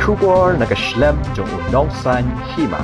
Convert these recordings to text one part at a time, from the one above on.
Schubor nakaslem jong unongsan hima.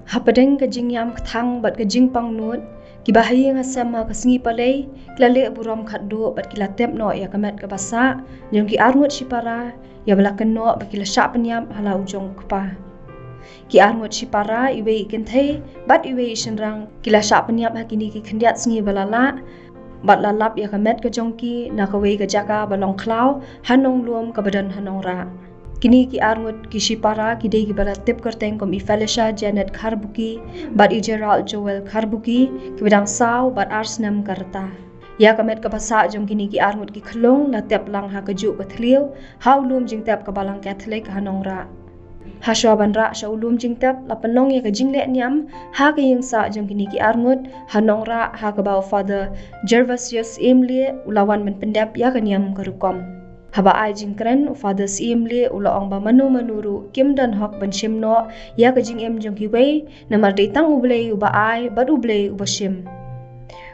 Hapadeng kajing yam kthang bat kajing pangnut kibahayi ngasama kasingi palei klale buram khaddo bat kilatep no ya kamet ka basa jong ki arngut sipara ya balakan no bat kilasap penyam hala ujong kpa ki arngut sipara iwe ikenthei bat iwe isenrang kilasap penyam hakini ki khendiat singi balala bat lalap ya kamet ka jongki nakawe ka jaka balong klau hanong luom ka badan hanong ra. Kini ki arngut ki sipara ki dei ki bala tip kerteng kom i Felicia Janet Kharbuki bat i Gerald Joel Kharbuki ki bidang saw bat Arsnam Karta. Ya kamet ka basa jong kini ki arngut ki khlong la tep lang ha kaju kathliu ha ulum jing tep ka balang Catholic hanong ra. Ha syaban ra sya ulum jing tep la penong ya ka jing le nyam ha ka ying sa jong kini ki arngut hanong ra ha ka baw Father Gervasius Emily ulawan men pendap ya ka nyam karukom. Haba ai jingkren Father Simle ula ong ba manu manuru kim dan hok ban shimno ya ka jing em jong ki wei namar dei tang ublei uba ai bad ublei uba shim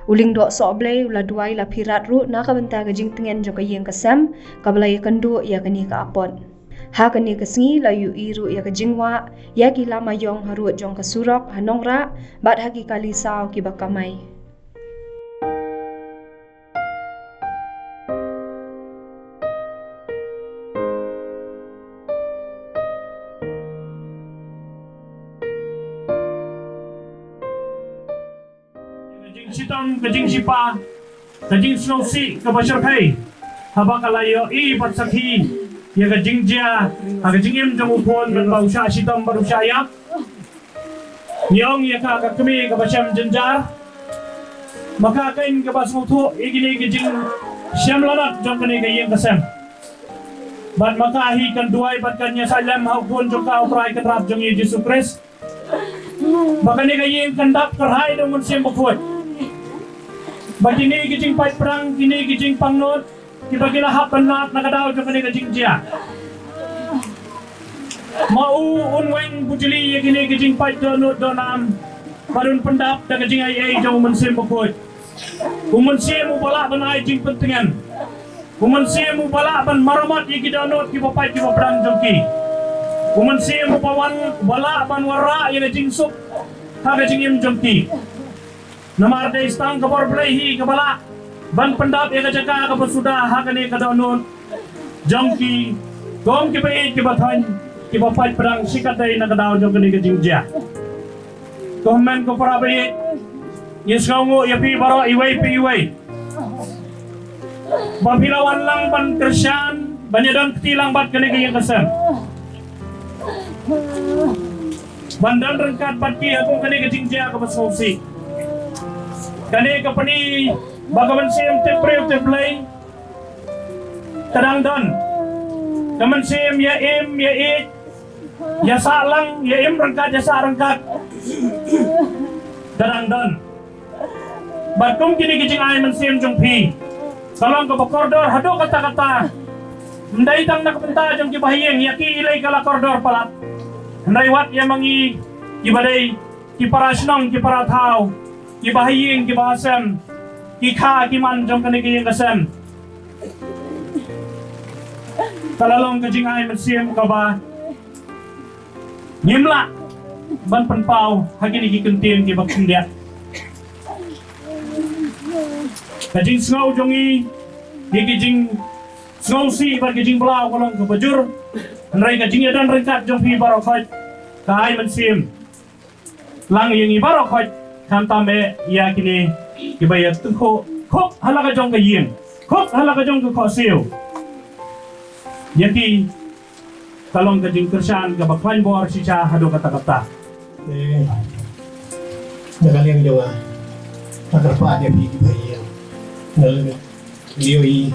uling do so oblei ula duai la phirat ru na ka benta ka jing tingen jong ka yeng ka sam ka blai kandu ya ka ni ka apon ha ka ni ka singi la yu iru ya ka jingwa ya ki lama yong haru jong ka surok hanong ra bad ha ki kali saw ki bakamai. Sitong kajing sipa kajing snowsi kabashar kai haba kalayo i patsakhi ya kajing jia kajing em jong upon dan bausha sitong barusha ya yong ya ka kami kabasham jenjar maka kain kabas mutu igini kajing syam lanat jong kani kayeng kasam ban maka hi kan duai bat kanya salam haupun jong ka uprai katrat jong Yesus Kristus baka ni kayeng kandap kerhai dong musim bukut bagi ni kijing pait perang kini kijing pangnut kibagi lahap penat nakadaw jong kani kijing jia mau unweng bujili kini kijing pait donut donam barun pendap da kijing ai jong mensim bukut umensim ubala ban ai jing pentingan umensim ubala ban maramat iki donut ki pait ki perang jongki umensim upawan bala ban wara ye kijing sup ha kijing im jongki namar de istang kabar belehi kebala ban pendap ya jaka ka sudah hakane ka donun jongki gong ki bai ki bathan ki bapai perang sikat dai na kadaw jong kani ka jingja komen ko para bai yesngo ya pi baro iwai pi iwai babilawan lang ban Krisyan banyadan ketilang bat kani ka yang kesan bandan rengkat bat ki aku kani ka jingja ka basausi kani kapani bagaman siyem teprep teplay kadang dan Kemensim ya im ya it ya salang ya im rangkat ya sa rangkat darang don batum kini kijing ay mensim jong pi kalong ke koridor hado kata-kata ndai tang nakapenta jong kibahiyeng yaki ilay kala koridor palat ndai wat ya mangi kibadai kiparasnong kiparathaw kibahiyeng kibahasem kikha kiman jong kanigiyeng kasem kalalong kajing ay mensim kaba Nyimla ban penpau hagini kikentin ki baksindia kajing sngau jongi kijing sngau si ban kijing belau kolong ke bajur nrai kajing dan rengkat jong pi barokhot kai mensim lang yang ibarokhot kantame ya kini kibayat tungko kop halaka jong ke ying kop halaka jong ke khosiu yaki kalong kajing kersan ke bakwan bor siya hado kata-kata nagaling nyo nga nakarpaan niya pigi ba yan naliyoy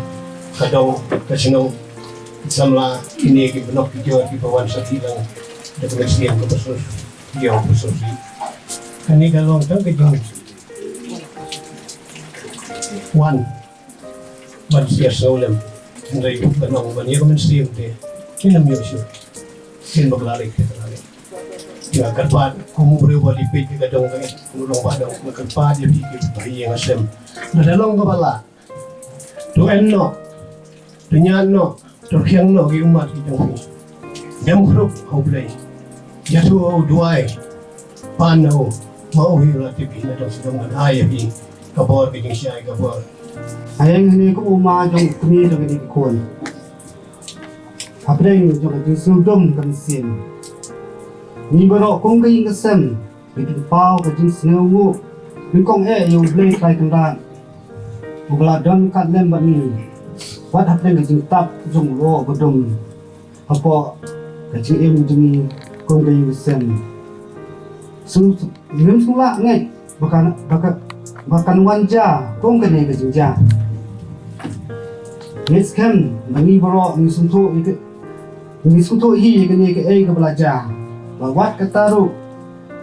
kadaw kasinong samla kinigi benok kitiwa kipawan sa tilang dakunasiyan ko pasos iyaw pasos kani kalong tang kajing one siya sa ulam hindi yung panong maniya kumansiyan te Kinam yun siya. Sin maglalik ka talaga. Nga karpad, kumubri walipid ka kadang kayo. Kulong pa daw, magkarpad yung higit pahiya nga sem. Nadalong ka pala. Tuan no. Tunyan no. Turkiyang no. Giyumat kitang fi. Demkrop, haublay. Yatu au duay. Panaw. Mauhi relatibi na daw sa daman ayabi. Kabor kiting siya ay kabor. Ayang hindi ko umadong kumito kiting ikon. Apalagi jong kajing sudom kansin. Ni baro kong kajing kasem, kajing pau kajing sengawu, kong yung blade try kendan. Bugla don kat lem bani. Wat apalagi kajing tap jong ro bodom. Apo kajing jong kong kajing kasem. Nim sula ngai bahkan wanja kong kajing ja. Next kan bani baro ni suntu Ini suatu hi kini ke ai ke belajar. Bawat kataru.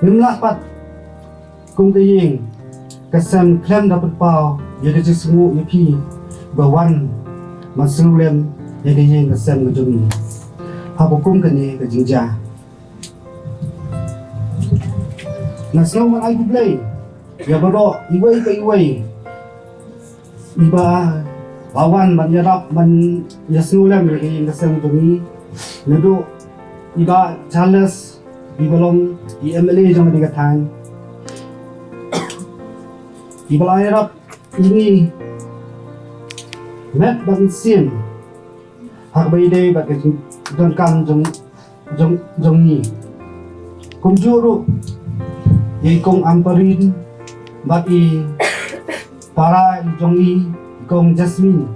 Nimla pat. Kum kaying. Kasam klem dapat pau. Ya ke semua yapi. Bawan masulem ya ke yang kasam ngejumi. Apa kum kini ke jingja. Nasno man ai play. Ya baro iwai ke iwai. Iba bawan man yarap man yasulem ya ke yang kasam ngejumi. Nado iba Charles ibalong MLA jong di katang ibala erap ini met bang sim hak bay day bat don kan jong ni kum juru ye kong amparin bat i para jong ni kong Jasmine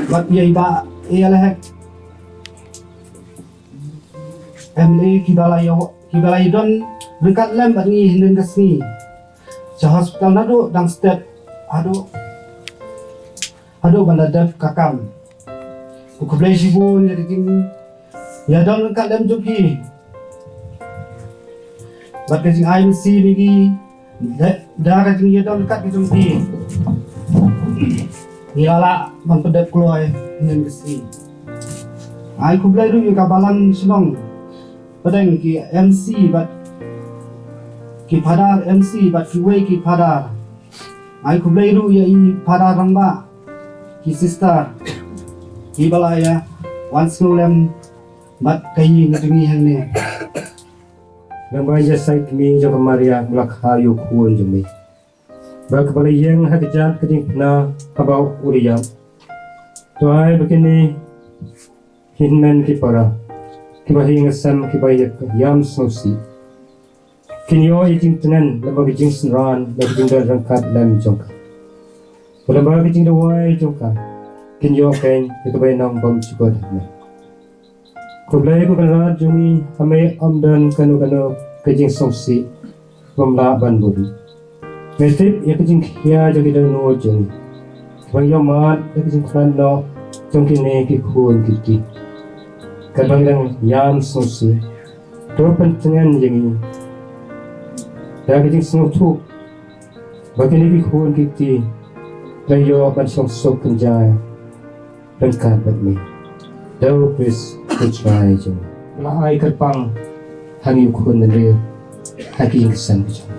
bat ye iba elehek MLA kibalay don dekat lem bagi hinden kesni. Sa hospital nado dang step ado bandadaf kakam. Kukublay sibun jadi ting ya don dekat lem joki. Bat kajing IMC lagi dah kajing ya don dekat joki. Yala bandadaf keluar hinden kesni. Ai kublay du yung kabalan sinong Padang ki MC bat ki padar MC bat ki way ki padar. Ai ku blairu ya i padar ramba ki sister ki balaya once lem bat kayi ngatungi hang ne. Gambar jasai kami jo kamaria mulak hayu kuon jemi. Bak balayeng hakijat keding na kabau uriyam. Tuai begini hinmen ki para. Kibahi ngasam kibayak yam snosi. Kinyo iting tenan laba kijing senran laba kijing dan rangkat lem jongka. Laba kijing dawai jongka. Kinyo kain ikabay nang bam chipod na. Kublay ko kanrat jungi ame amdan kanu kijing snosi mamla banburi. Metip ya kijing kya jogi dan no jungi. Kibayo mat ya kijing kran no trong khi này cái khuôn kiki cái băng đang yam sung si to pen tengan yang ya cái sung thu bagi ni cái khuôn kiki layo ban sung sok kenjai dan kabat mi đâu bis try jeng la ai kerpang hangi khuôn dan ria haki yang kesan kejang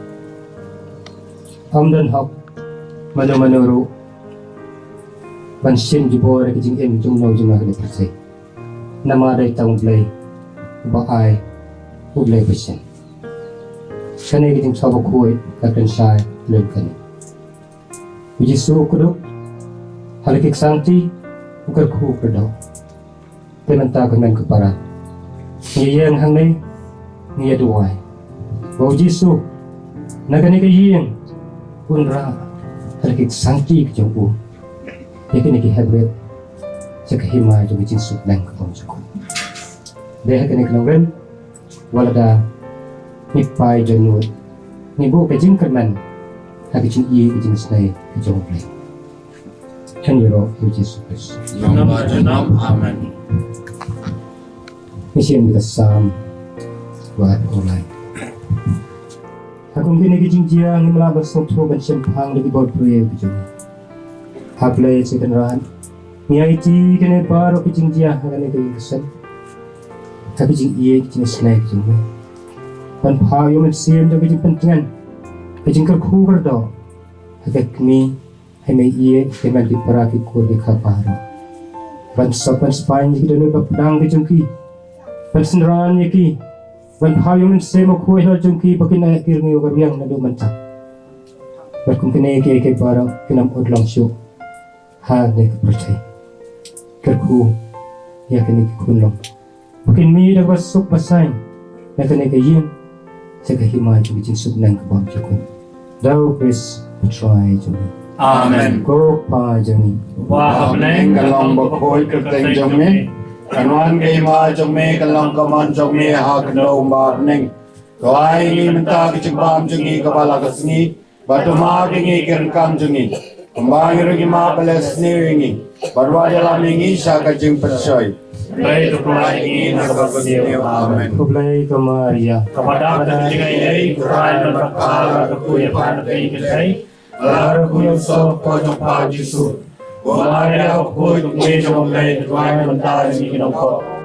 dan hok mana-mana ru ban sin jubor ke jing em jung no jung na percay nama dai tang play ba ai play percent kane ke jing sabo koi ka kan sai lem kane uji su kudu halakik santi ukar khu perdo temanta kan ke para ngiyang hang nei ngiya duai bau jisu nagane ke yeng unra halakik santi ke jong ya kini ki hebret cek hima juga jinsut lang ketong cukup deh kini kenongren walada nipai jenut nibu kejing kerman haki jing i kejing snai kejong play kan yoro Yesus Kristus Nama jenam amen. Mission kita sam buat online aku kini kejing jiang melabar sotro ban sempang di bawah prayer kejong haplay second run ngiaiti kene paro kicing dia kene ke kesan tapi jing iye kicing snack jing pan pha yo men siem do kicing pentingan kicing ker khu ker do hake kni hai me iye kemen di para ki kur di khaparo pan sopan spain ji do ba pedang ki jungki pan senran ye ki pan pha yo men siem khu ho jungki bakin ai kir ngi over yang na do manta berkum kene ke paro kinam odlang syu ha ne percaya kerku ya kini kunlong makin mi dah basuk pasang ya kini kayin saya kahimai juga jinsuk nang kebab jakun dau kris try jumi Amen. ko pa jami Wah neng kalong bakoy kerteng jong me kanwan kay ma jong me kalong kaman jong me ha kendo bar neng kawai ni menta kichigbam jungi kabala kasni batuma kingi kirkam jungi kembang rugi ma balas ni wingi barwa dalam wingi saka jing persoy Baik tu pelai ini nak berkesiap. amen kublai ke Maria Kepada ketinggian ini Quran dan berkala kekuya pada keingin lar kuyo so pojong pa jisu wala ya ko kuyo jong me tuan mentar ni kinoko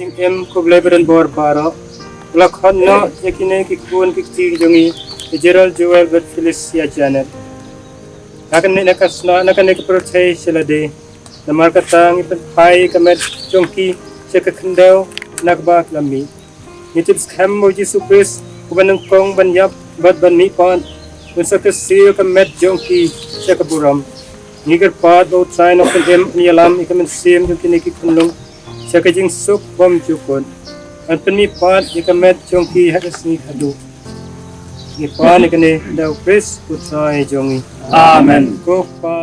jing em ko bleberan bor baro lakhon no yakine ki kun ki ti jongi Gerald Joel bet Felicia Janet akan ni nakasna nakan ni prothai selade namar katang ipan pai kamet jongki sekakendau nakba lami nitip skam mo Jesu Christ kubanang kong banyap bat banmi pan unsa ka siyo kamet jongki sekaburam nigar pat o try no kendem ni alam ikamen sim jongki ni kunlong sekajing suk bom jukon an penmi pat ikamet jongki hadasni hadu ni pan ikane dau Christ ku try jongi Amen. ko pa